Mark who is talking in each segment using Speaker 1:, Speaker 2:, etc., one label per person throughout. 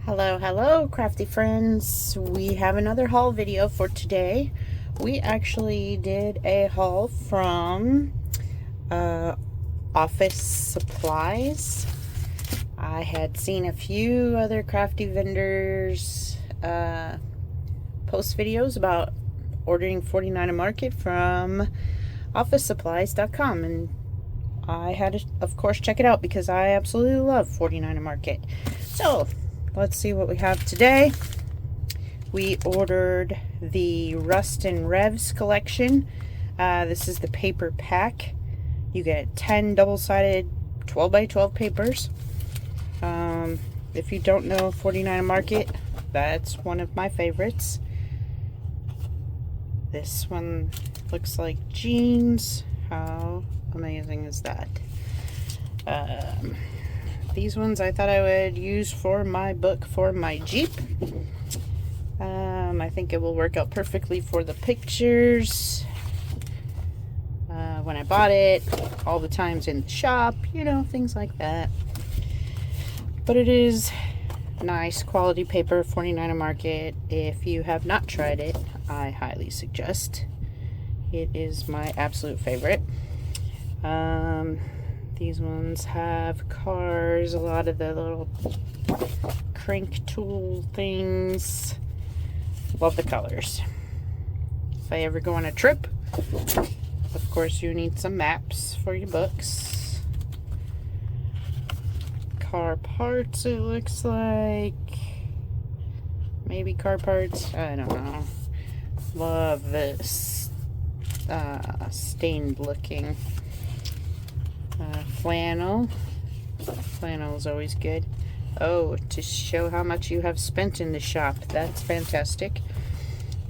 Speaker 1: Hello, crafty friends. We have another haul video for today. We actually did a haul from Office Supplies. I had seen a few other crafty vendors post videos about ordering 49 a Market from OfficeSupplies.com, and I had to, of course, check it out because I absolutely love 49 a Market. So let's see what we have today. We ordered the Rust and Revs collection. This is the paper pack. You get 10 double-sided 12 by 12 papers. If you don't know 49 a Market, that's one of my favorites. This one looks like jeans. How amazing is that? These ones I thought I would use for my book for my Jeep. I think it will work out perfectly for the pictures. When I bought it, all the times in the shop, you know, things like that. But it is nice quality paper, 49 a Market. If you have not tried it, I highly suggest. It is my absolute favorite. These ones have cars, a lot of the little crank tool things. Love the colors. If I ever go on a trip, of course you need some maps for your books. Car parts, it looks like. Maybe car parts, I don't know. Love this stained looking flannel. Flannel is always good. Oh, to show how much you have spent in the shop. That's fantastic.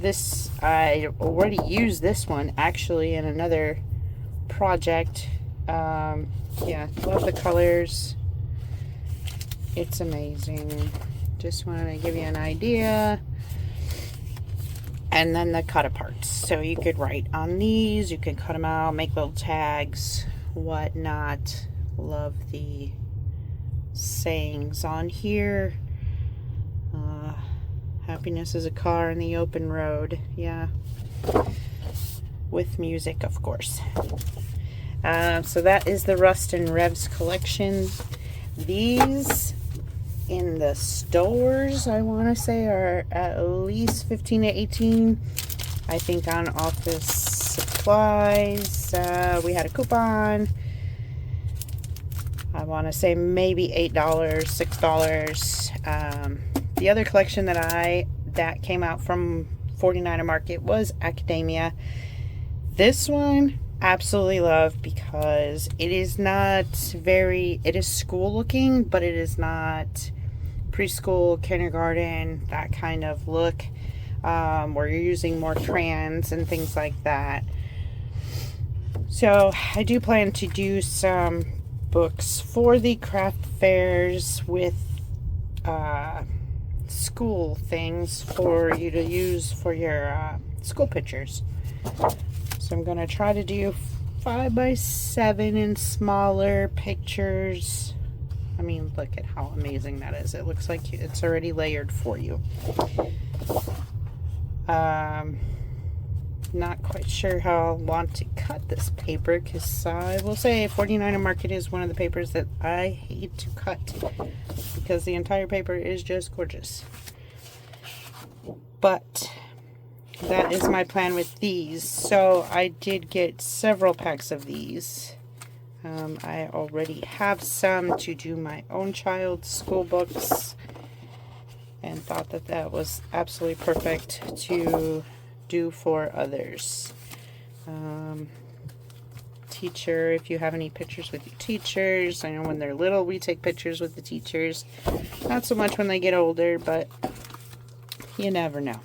Speaker 1: This, I already used this one actually in another project. Yeah, love the colors. It's amazing. Just wanted to give you an idea. And then the cut aparts. So you could write on these, you can cut them out, make little tags, whatnot. Love the sayings on here. Happiness is a car in the open road. Yeah. With music, of course. So that is the Rust and Revs collection. These in the stores, I want to say, are at least 15 to 18. I think on Office Supplies, we had a coupon. I want to say maybe $8, $6. The other collection that came out from 49 a Market was Academia. This one, absolutely love because it is not it is school looking, but it is not preschool, kindergarten, that kind of look, where you're using more crayons and things like that. So I do plan to do some books for the craft fairs with school things for you to use for your school pictures. So I'm going to try to do 5 by 7 and smaller pictures. I mean, look at how amazing that is. It looks like it's already layered for you. Not quite sure how I want to cut this paper, because I will say 49 a Market is one of the papers that I hate to cut because the entire paper is just gorgeous. But that is my plan with these. So I did get several packs of these. I already have some to do my own child's school books, and thought that that was absolutely perfect to do for others. Teacher, if you have any pictures with your teachers. I know when they're little we take pictures with the teachers. Not so much when they get older, but you never know.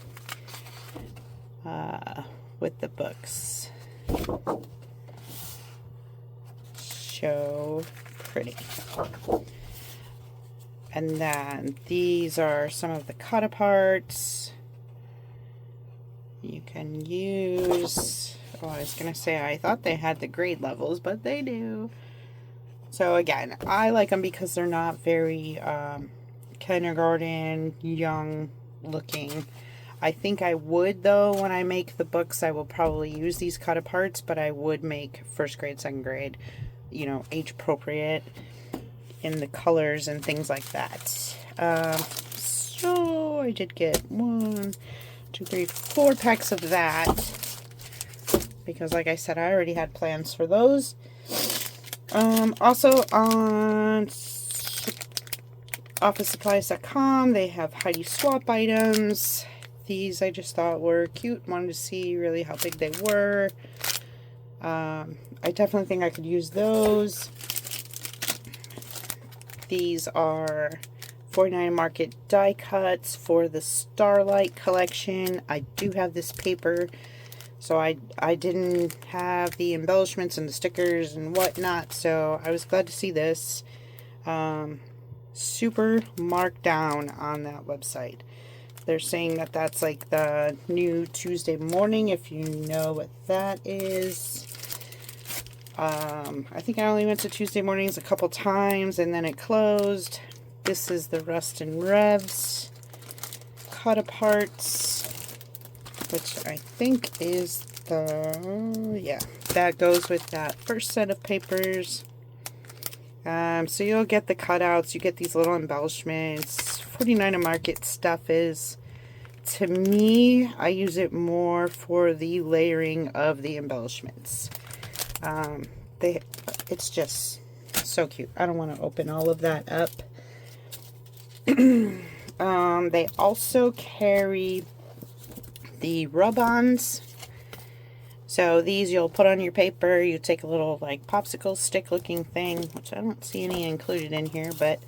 Speaker 1: With the books. So pretty. And then these are some of the cut aparts you can use. Oh, I was gonna say I thought they had the grade levels, but they do. So again, I like them because they're not very kindergarten, young looking. I think I would, though, when I make the books, I will probably use these cut aparts, but I would make first grade, second grade, you know, age appropriate in the colors and things like that. So I did get 1, 2, 3, 4 packs of that, because like I said, I already had plans for those. Also on OfficeSupplies.com, they have Heidi swap items. These I just thought were cute. Wanted to see really how big they were. I definitely think I could use those. These are 49 Market die cuts for the Starlight collection. I do have this paper, so I didn't have the embellishments and the stickers and whatnot, so I was glad to see this. Super marked down on that website. They're saying that that's like the new Tuesday morning, if you know what that is. I think I only went to Tuesday mornings a couple times and then it closed. This is the Rust and Revs cut aparts, which I think is the, yeah, that goes with that first set of papers. So you'll get the cutouts, you get these little embellishments. 49 Market stuff is, to me, I use it more for the layering of the embellishments. It's just so cute. I don't want to open all of that up. They also carry the rub-ons. So these you'll put on your paper. You take a little like popsicle stick looking thing, which I don't see any included in here, but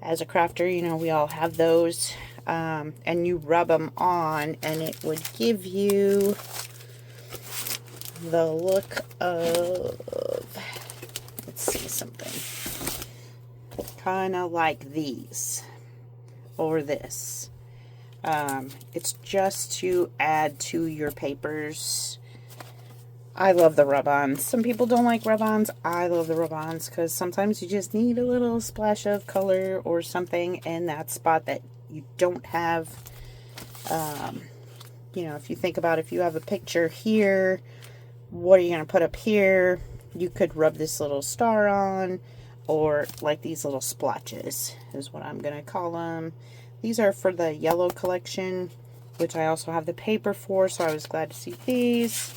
Speaker 1: as a crafter, you know, we all have those. And you rub them on and it would give you the look of, let's see, something kind of like these or this. It's just to add to your papers. I love the rub-ons. Some people don't like rub-ons. I love the rub-ons because sometimes you just need a little splash of color or something in that spot that you don't have. You know, if you think about if you have a picture here, what are you going to put up here? You could rub this little star on, or like these little splotches is what I'm going to call them. These are for the yellow collection, which I also have the paper for, so I was glad to see these.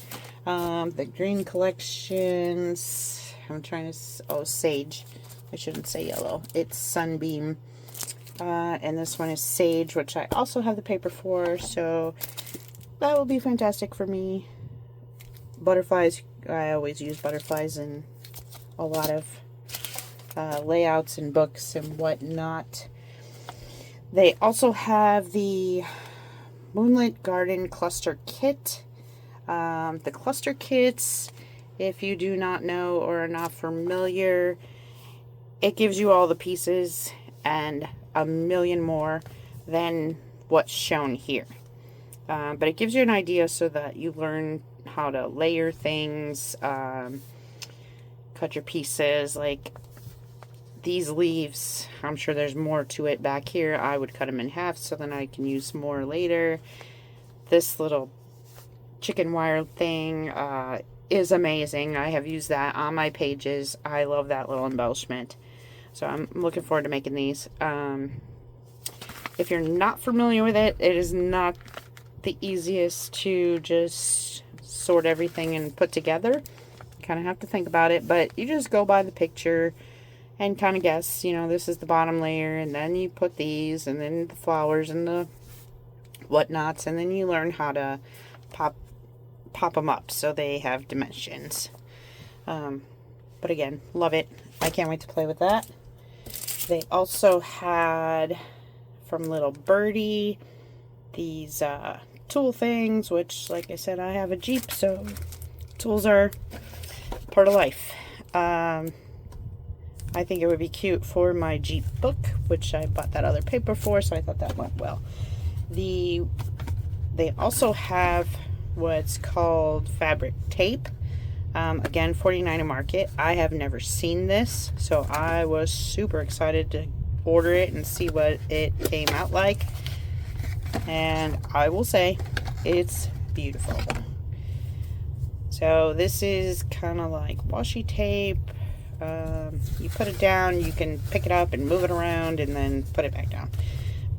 Speaker 1: The green collections, I'm trying to, oh, sage. I shouldn't say yellow. It's sunbeam. And this one is sage, which I also have the paper for, so that will be fantastic for me. Butterflies, I always use butterflies in a lot of layouts and books and whatnot. They also have the Moonlit Garden Cluster Kit. The cluster kits, if you do not know or are not familiar, it gives you all the pieces and a million more than what's shown here. But it gives you an idea so that you learn how to layer things, cut your pieces. Like these leaves, I'm sure there's more to it back here. I would cut them in half so then I can use more later. This little chicken wire thing is amazing. I have used that on my pages. I love that little embellishment. So I'm looking forward to making these. If you're not familiar with it, it is not the easiest to just sort everything and put together. You kind of have to think about it, but you just go by the picture and kind of guess, you know, this is the bottom layer, and then you put these, and then the flowers and the whatnots, and then you learn how to pop them up so they have dimensions. But again, love it. I can't wait to play with that. They also had from Little Birdie these tool things, which, like I said, I have a Jeep, so tools are part of life. I think it would be cute for my Jeep book, which I bought that other paper for, so I thought that went well. They also have what's called fabric tape. Again, 49 Market. I have never seen this, so I was super excited to order it and see what it came out like. And I will say it's beautiful. So this is kind of like washi tape. You put it down, you can pick it up and move it around and then put it back down.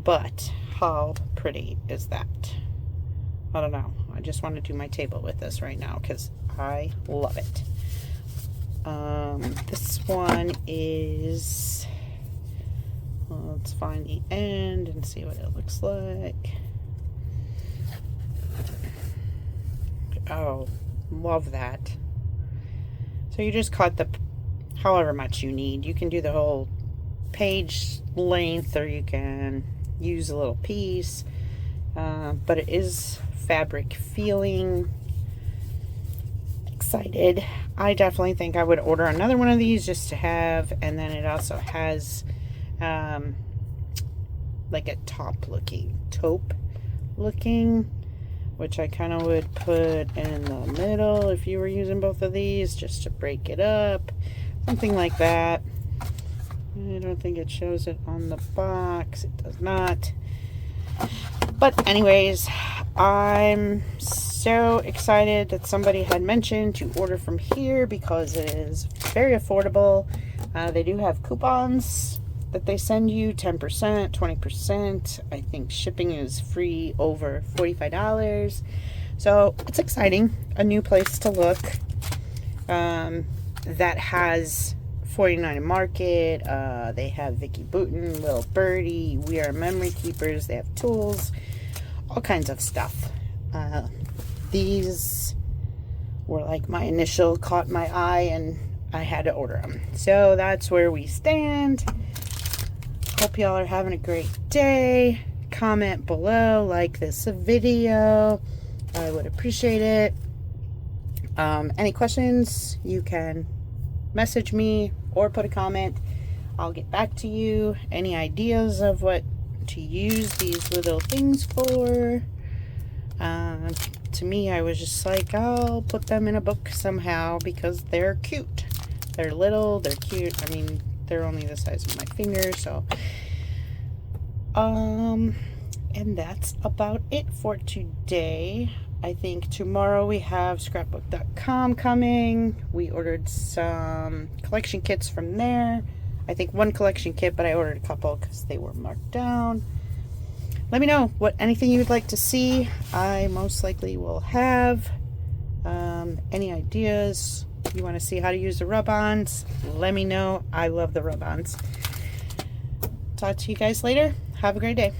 Speaker 1: But how pretty is that? I don't know. I just want to do my table with this right now because I love it. This one is, well, let's find the end and see what it looks like. Oh, love that. So you just cut the however much you need. You can do the whole page length or you can use a little piece, but it is fabric feeling. Excited. I definitely think I would order another one of these just to have, and then it also has like a taupe looking, which I kind of would put in the middle if you were using both of these just to break it up, something like that. I don't think it shows it on the box. It does not. But anyways, I'm so excited that somebody had mentioned to order from here because it is very affordable. They do have coupons that they send you, 10%, 20%. I think shipping is free over $45. So it's exciting. A new place to look that has 49 Market. They have Vicky Booten, Little Birdie, We Are Memory Keepers. They have tools, all kinds of stuff. These were like my initial caught my eye and I had to order them. So that's where we stand. Hope y'all are having a great day. Comment below, like this video. I would appreciate it. Any questions, you can message me or put a comment. I'll get back to you. Any ideas of what to use these little things for? To me, I was just like, I'll put them in a book somehow because they're cute. They're little, they're cute. I mean, they're only the size of my finger, so and that's about it for today. I think tomorrow we have scrapbook.com coming. We ordered some collection kits from there. I think one collection kit, but I ordered a couple because they were marked down. Let me know anything you would like to see. I most likely will have. Any ideas you want to see how to use the rub-ons, let me know. I love the rub-ons. Talk to you guys later. Have a great day.